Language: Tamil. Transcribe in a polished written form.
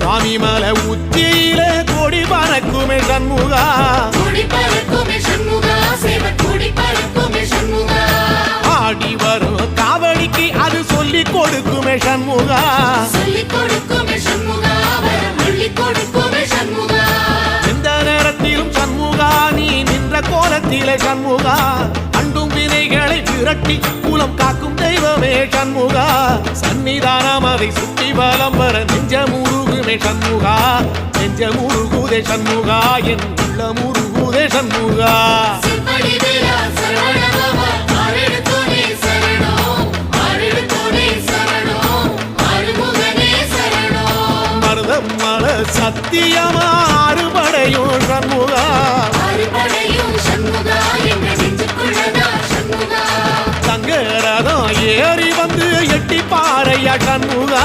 சுவாமி மலை உச்சியிலே கொடி பறக்குமே சண்முகா, ஆடி வரும் காவடிக்கு அது சொல்லி கொடுக்குமே சண்முகா, எந்த நேரத்திலும் சண்முகா நீ நின்ற கோலத்திலே சண்முகா, அண்டும் வினைகளை விரட்டி குலம் காக்கும் தெய்வமே சண்முகா, சன்னிதானம் அதை சுற்றி பலம் வர நெஞ்ச முருகுமே சண்முகா, நெஞ்ச முருகுதே சண்முகா, என் உள்ள முருகுதே சண்முகா. மருதம் மல சத்தியமா அறுபடையும் சண்முகா, தங்கரதம் ஏறி வந்து எட்டி பாறையா சண்முகா,